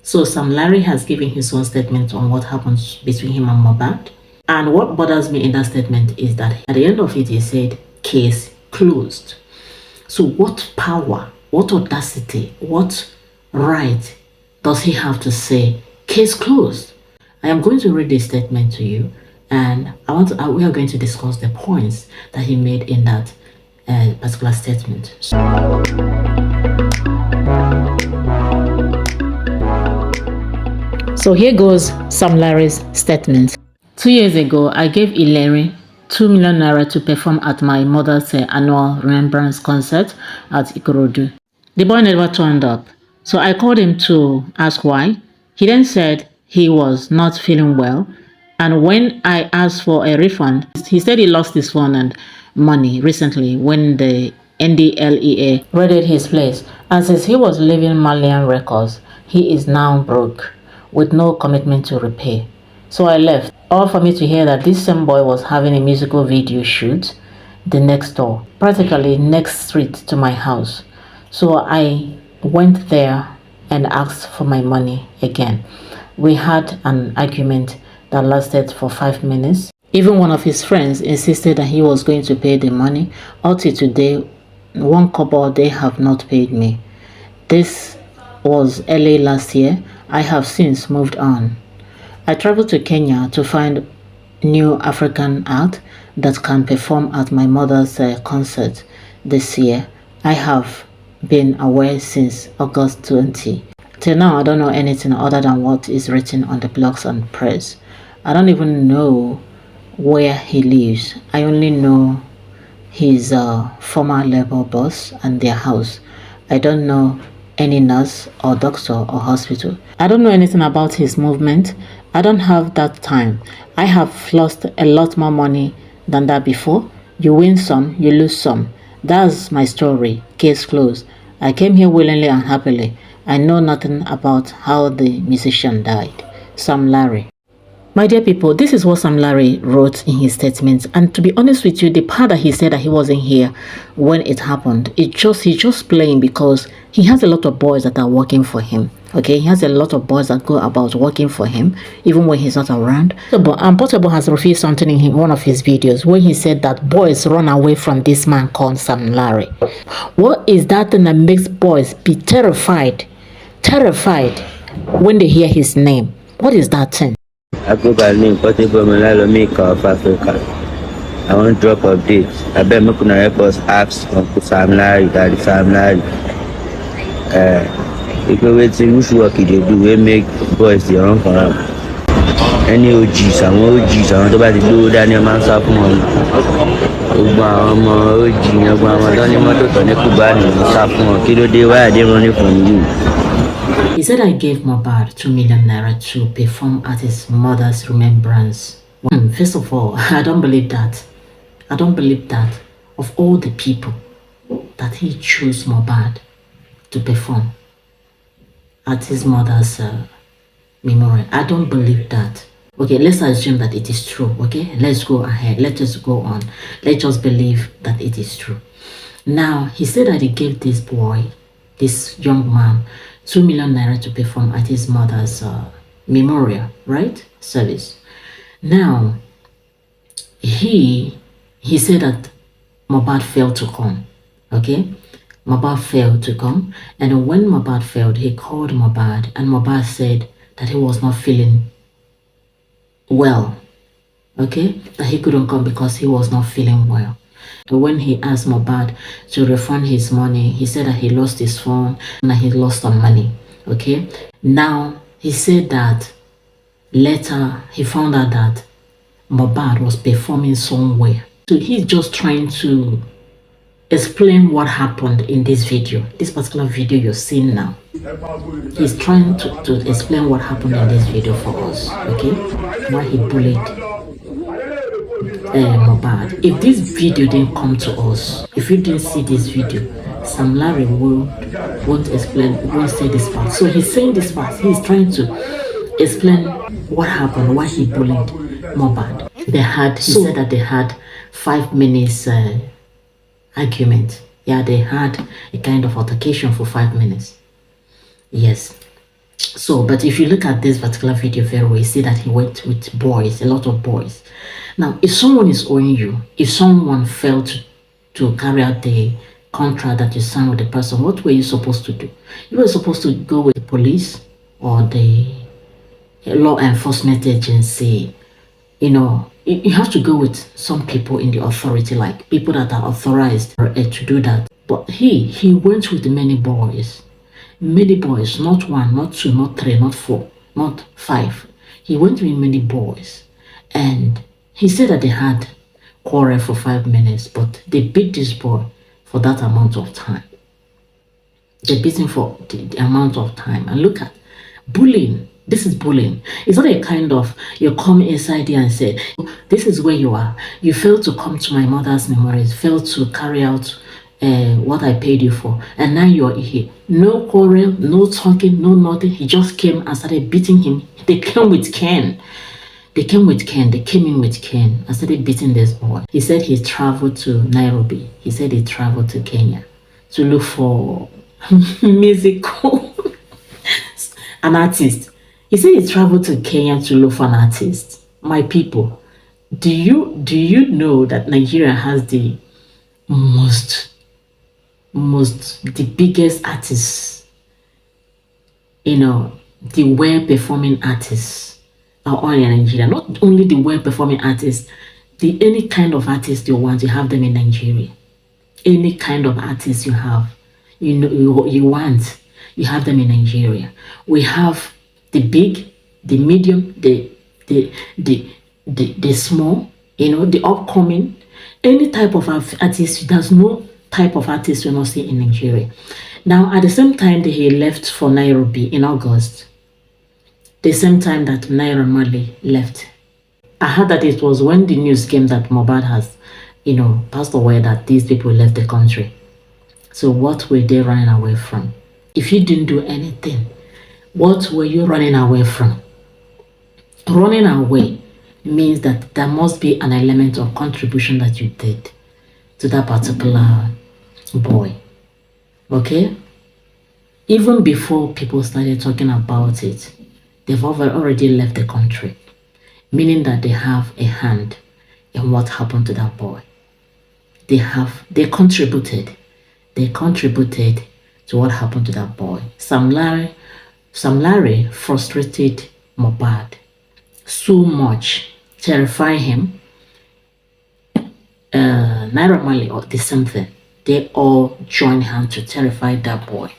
So Sam Larry has given his own statement on what happened between him and Mohbad. And what bothers me in that statement is that at the end of it, he said, case closed. So what power, what audacity, what right does he have to say, case closed? I am going to read this statement to you, and we are going to discuss the points that he made in that particular statement. So here goes Sam Larry's statement. 2 years ago, I gave Ileri 2 million naira to perform at my mother's annual remembrance concert at Ikorodu. The boy never turned up, so I called him to ask why. He then said he was not feeling well, and when I asked for a refund, he said he lost his phone and money recently when the NDLEA raided his place, and since he was leaving Marlian Records, he is now broke with no commitment to repay. So I left, all for me to hear that this same boy was having a musical video shoot the next door, practically next street to my house. So I went there and asked for my money again. We had an argument that lasted for 5 minutes. Even one of his friends insisted that he was going to pay the money. Up to today, 1 kobo they have not paid me. This was early last year. I have since moved on. I traveled to Kenya to find new African act that can perform at my mother's concert this year. I have been away since August 20. Till now, I don't know anything other than what is written on the blogs and press. I don't even know where he lives. I only know his former labor boss and their house. I don't know any nurse or doctor or hospital. I don't know anything about his movement. I don't have that time. I have lost a lot more money than that before. You win some, you lose some. That's my story. Case closed. I came here willingly and happily. I know nothing about how the musician died. Sam Larry. My dear people, this is what Sam Larry wrote in his statement, and to be honest with you, the part that he said that he wasn't here when it happened, he's just playing because he has a lot of boys that are working for him. Okay, he has a lot of boys that go about working for him even when he's not around. And Portable has refused something in one of his videos when he said that boys run away from this man called Sam Larry. What is that thing that makes boys be terrified when they hear his name? What is that thing? I go by name Portable Malalo Maker of Africa. I want to drop updates. I bet Naira Records asks Uncle Sam Larry, Daddy Sam Larry. If you wait till which work they do, we make boys the run for them. Any OGs, I want to buy the blue Daniel Mansa from OG, I don't even want to turn a Kubani, Kilo de why they running from you. He said I gave Mohbad 2 million naira to perform at his mother's remembrance. First of all, I don't believe that. I don't believe that of all the people that he chose Mohbad to perform at his mother's memorial. I don't believe that. Okay, let's assume that it is true. Okay, let's go ahead. Let us go on. Let's just believe that it is true. Now, he said that he gave this boy, this young man, 2 million naira to perform at his mother's memorial, right? Service. Now, he said that Mohbad failed to come. Okay, Mohbad failed to come, and when Mohbad failed, he called Mohbad, and Mohbad said that he was not feeling well. Okay, that he couldn't come because he was not feeling well. When he asked Mohbad to refund his money, he said that he lost his phone and that he lost some money. Okay, now he said that later he found out that Mohbad was performing somewhere. So he's just trying to explain what happened in this video, this particular video you're seeing now. He's trying to explain what happened in this video for us. Okay, why he bullied Mohbad. If this video didn't come to us, if you didn't see this video, Sam Larry won't say this part. So he's saying this part. He's trying to explain what happened, why he bullied Mohbad. He said that they had 5 minutes argument. Yeah, they had a kind of altercation for 5 minutes. Yes. So, but if you look at this particular video very well, you see that he went with boys, a lot of boys. Now, if someone is owing you, if someone failed to carry out the contract that you signed with the person, what were you supposed to do? You were supposed to go with the police or the law enforcement agency. You know, you have to go with some people in the authority, like people that are authorized to do that. But he went with many boys, not one, not two, not three, not four, not five. He went with many boys, and he said that they had quarrel for 5 minutes, but they beat this boy for that amount of time. They beat him for the amount of time. And look at bullying. This is bullying. It's not a kind of you come inside here and say, this is where you are. You failed to come to my mother's memories, failed to carry out what I paid you for, and now you're here. No quarrel, no talking, no nothing. He just came and started beating him. They came with Ken. They came in with Ken and started beating this boy. He said he traveled to Nairobi. He said he traveled to Kenya to look for musical an artist. He said he traveled to Kenya to look for an artist. My people, do you know that Nigeria has the the biggest artists, you know, the well-performing artists are all in Nigeria. Not only the well-performing artists, any kind of artist you want, you have them in Nigeria. Any kind of artist you have, you want, you have them in Nigeria. We have the big, the medium, the small, you know, the upcoming. Any type of artist, there's no type of artist you're not seeing in Nigeria. Now, at the same time that he left for Nairobi in August, the same time that Naira Marley left, I heard that it was when the news came that Mohbad has, you know, passed away, that these people left the country. So what were they running away from? If you didn't do anything, what were you running away from? Running away means that there must be an element of contribution that you did to that particular boy. Okay? Even before people started talking about it, they've already left the country, meaning that they have a hand in what happened to that boy. They contributed to what happened to that boy. Sam Larry frustrated Mohbad so much, terrified him. Naira Marley or the same thing. They all joined hands to terrify that boy.